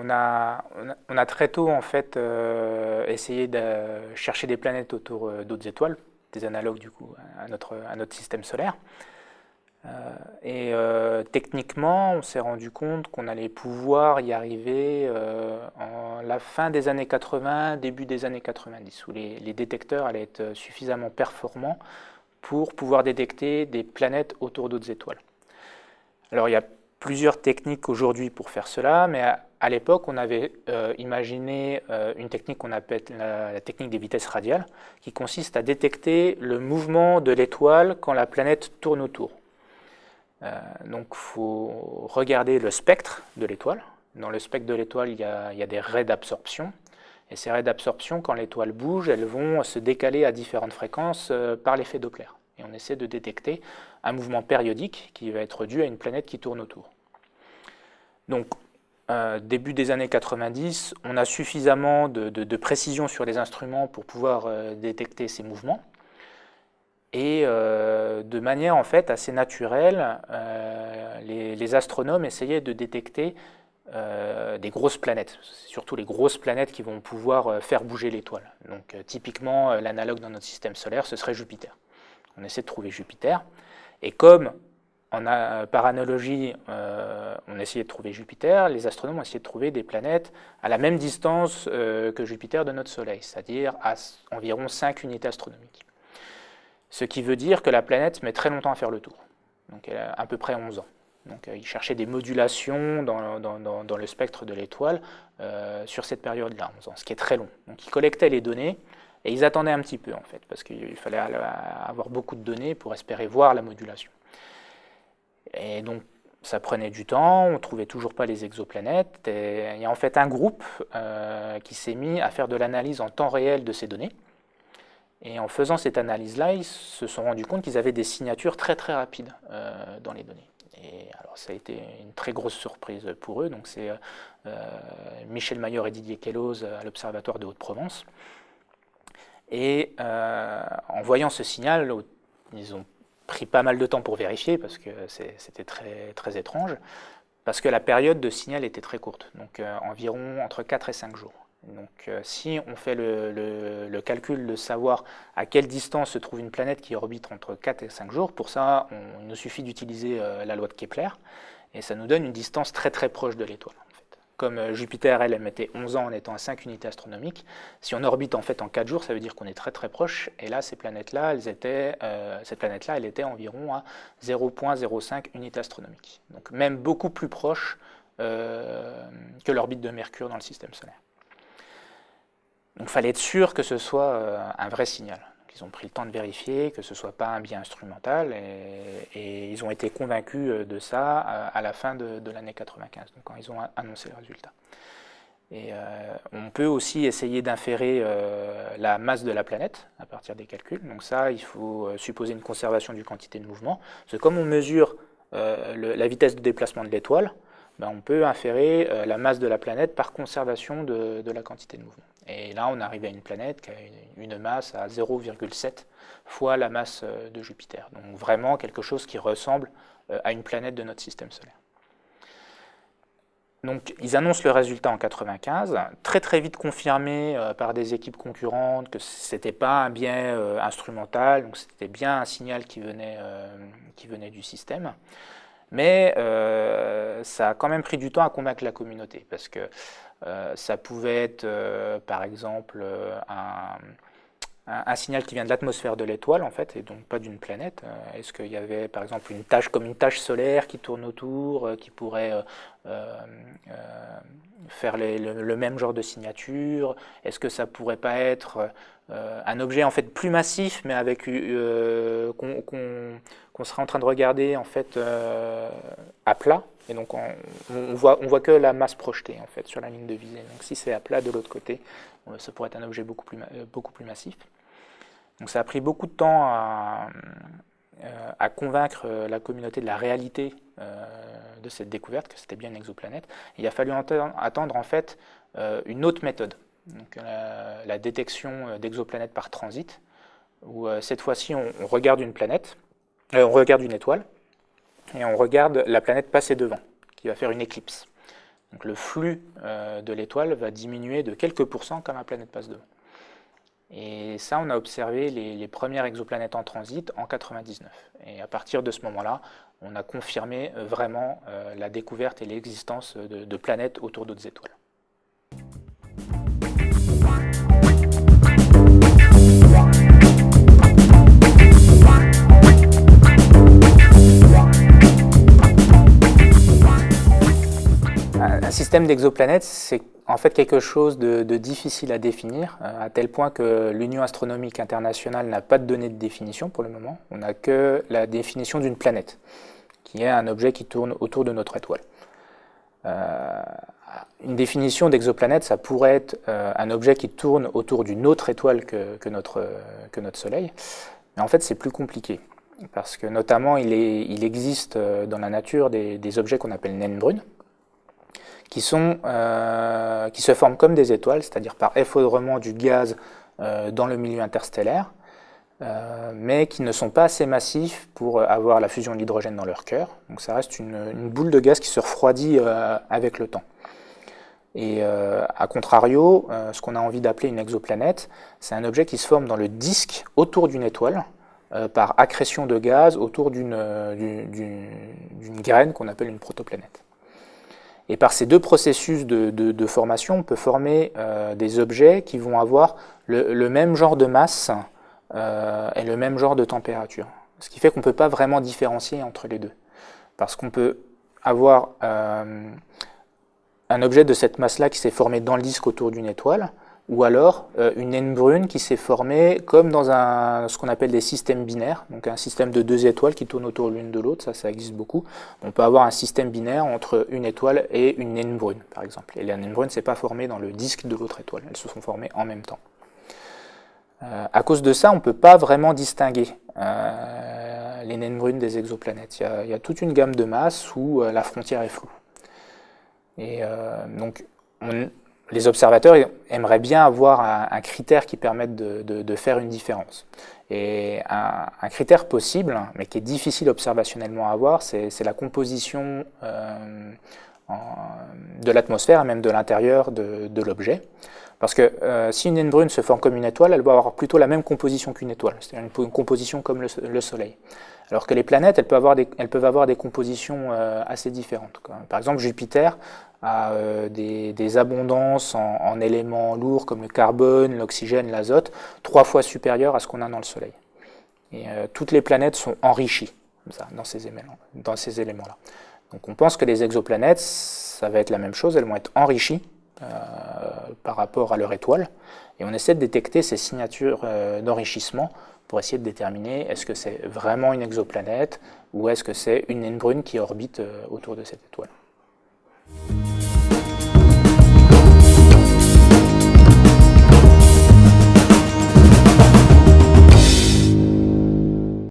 on a très tôt en fait essayé de chercher des planètes autour d'autres étoiles, des analogues du coup à notre système solaire. Techniquement, on s'est rendu compte qu'on allait pouvoir y arriver en la fin des années 80, début des années 90, où les détecteurs allaient être suffisamment performants pour pouvoir détecter des planètes autour d'autres étoiles. Alors il y a plusieurs techniques aujourd'hui pour faire cela, mais à l'époque on avait imaginé une technique qu'on appelle la technique des vitesses radiales, qui consiste à détecter le mouvement de l'étoile quand la planète tourne autour. Donc il faut regarder le spectre de l'étoile. Dans le spectre de l'étoile, il y a des raies d'absorption. Et ces raies d'absorption, quand l'étoile bouge, elles vont se décaler à différentes fréquences par l'effet Doppler. Et on essaie de détecter un mouvement périodique qui va être dû à une planète qui tourne autour. Donc, début des années 90, on a suffisamment de précision sur les instruments pour pouvoir détecter ces mouvements. Et de manière en fait assez naturelle, les astronomes essayaient de détecter des grosses planètes, surtout les grosses planètes qui vont pouvoir faire bouger l'étoile. Donc typiquement, l'analogue dans notre système solaire, ce serait Jupiter. On essaie de trouver Jupiter, et comme par analogie, on essayait de trouver Jupiter, les astronomes ont essayé de trouver des planètes à la même distance que Jupiter de notre Soleil, c'est-à-dire à environ 5 unités astronomiques. Ce qui veut dire que la planète met très longtemps à faire le tour, donc elle a à peu près 11 ans. Donc ils cherchaient des modulations dans le spectre de l'étoile sur cette période-là, 11 ans, ce qui est très long. Donc ils collectaient les données et ils attendaient un petit peu en fait, parce qu'il fallait avoir beaucoup de données pour espérer voir la modulation. Et donc ça prenait du temps, on ne trouvait toujours pas les exoplanètes, et il y a en fait un groupe qui s'est mis à faire de l'analyse en temps réel de ces données. Et en faisant cette analyse-là, ils se sont rendus compte qu'ils avaient des signatures très très rapides dans les données. Et alors ça a été une très grosse surprise pour eux. Donc c'est Michel Mayor et Didier Queloz à l'Observatoire de Haute-Provence. Et en voyant ce signal, ils ont pris pas mal de temps pour vérifier parce que c'était très, très étrange, parce que la période de signal était très courte, donc environ entre 4 et 5 jours. Donc si on fait le calcul de savoir à quelle distance se trouve une planète qui orbite entre 4 et 5 jours, pour ça il nous suffit d'utiliser la loi de Kepler, et ça nous donne une distance très très proche de l'étoile. En fait. Comme Jupiter, elle mettait 11 ans en étant à 5 unités astronomiques, si on orbite en fait en 4 jours, ça veut dire qu'on est très très proche, et là ces planètes-là, cette planète-là, elle était environ à 0,05 unités astronomiques. Donc même beaucoup plus proche que l'orbite de Mercure dans le système solaire. Donc il fallait être sûr que ce soit un vrai signal. Donc, ils ont pris le temps de vérifier que ce ne soit pas un biais instrumental et ils ont été convaincus de ça à la fin de l'année 95, donc quand ils ont annoncé le résultat. Et on peut aussi essayer d'inférer la masse de la planète à partir des calculs. Donc ça, il faut supposer une conservation du quantité de mouvement. Parce que comme on mesure la vitesse de déplacement de l'étoile, ben on peut inférer la masse de la planète par conservation de la quantité de mouvement. Et là, on arrive à une planète qui a une masse à 0,7 fois la masse de Jupiter. Donc vraiment quelque chose qui ressemble à une planète de notre système solaire. Donc ils annoncent le résultat en 1995, très très vite confirmé par des équipes concurrentes que ce n'était pas un biais instrumental, donc c'était bien un signal qui venait du système. Mais ça a quand même pris du temps à convaincre la communauté, parce que ça pouvait être, par exemple, un signal qui vient de l'atmosphère de l'étoile, en fait, et donc pas d'une planète. Est-ce qu'il y avait, par exemple, une tache comme une tache solaire qui tourne autour, qui pourrait faire le même genre de signature? Est-ce que ça pourrait pas être un objet en fait plus massif, mais avec qu'on serait en train de regarder en fait à plat, et donc on voit que la masse projetée en fait sur la ligne de visée. Donc si c'est à plat de l'autre côté, ça pourrait être un objet beaucoup plus massif. Donc ça a pris beaucoup de temps à convaincre la communauté de la réalité de cette découverte, que c'était bien une exoplanète. Et il a fallu attendre en fait une autre méthode, donc la détection d'exoplanètes par transit, où cette fois-ci on regarde une planète, on regarde une étoile, et on regarde la planète passer devant, qui va faire une éclipse. Donc le flux de l'étoile va diminuer de quelques pourcents quand la planète passe devant. Et ça, on a observé les premières exoplanètes en transit en 1999. Et à partir de ce moment-là, on a confirmé vraiment la découverte et l'existence de planètes autour d'autres étoiles. Un système d'exoplanètes, c'est en fait quelque chose de difficile à définir, à tel point que l'Union astronomique internationale n'a pas de données de définition pour le moment. On n'a que la définition d'une planète, qui est un objet qui tourne autour de notre étoile. Une définition d'exoplanète, ça pourrait être un objet qui tourne autour d'une autre étoile que notre Soleil, mais en fait c'est plus compliqué, parce que notamment il existe dans la nature des objets qu'on appelle naines brunes, qui se forment comme des étoiles, c'est-à-dire par effondrement du gaz dans le milieu interstellaire, mais qui ne sont pas assez massifs pour avoir la fusion de l'hydrogène dans leur cœur. Donc ça reste une boule de gaz qui se refroidit avec le temps. Et à contrario, ce qu'on a envie d'appeler une exoplanète, c'est un objet qui se forme dans le disque autour d'une étoile, par accrétion de gaz autour d'une graine qu'on appelle une protoplanète. Et par ces deux processus de formation, on peut former des objets qui vont avoir le même genre de masse et le même genre de température. Ce qui fait qu'on ne peut pas vraiment différencier entre les deux. Parce qu'on peut avoir un objet de cette masse-là qui s'est formé dans le disque autour d'une étoile, ou alors une naine brune qui s'est formée comme dans ce qu'on appelle des systèmes binaires, donc un système de deux étoiles qui tournent autour l'une de l'autre, ça existe beaucoup. On peut avoir un système binaire entre une étoile et une naine brune, par exemple. Et la naine brune ne s'est pas formée dans le disque de l'autre étoile, elles se sont formées en même temps. À cause de ça, on ne peut pas vraiment distinguer les naines brunes des exoplanètes. Il y a toute une gamme de masses où la frontière est floue. Et donc, les observateurs aimeraient bien avoir un critère qui permette de faire une différence. Et un critère possible, mais qui est difficile observationnellement à avoir, c'est la composition de l'atmosphère et même de l'intérieur de l'objet. Parce que si une naine brune se forme comme une étoile, elle va avoir plutôt la même composition qu'une étoile, c'est-à-dire une composition comme le Soleil. Alors que les planètes, elles peuvent avoir des compositions assez différentes. Par exemple, Jupiter a des abondances en éléments lourds comme le carbone, l'oxygène, l'azote, 3 fois supérieures à ce qu'on a dans le Soleil. Et toutes les planètes sont enrichies comme ça, dans ces éléments-là. Donc on pense que les exoplanètes, ça va être la même chose, elles vont être enrichies par rapport à leur étoile, et on essaie de détecter ces signatures d'enrichissement pour essayer de déterminer est-ce que c'est vraiment une exoplanète ou est-ce que c'est une naine brune qui orbite autour de cette étoile.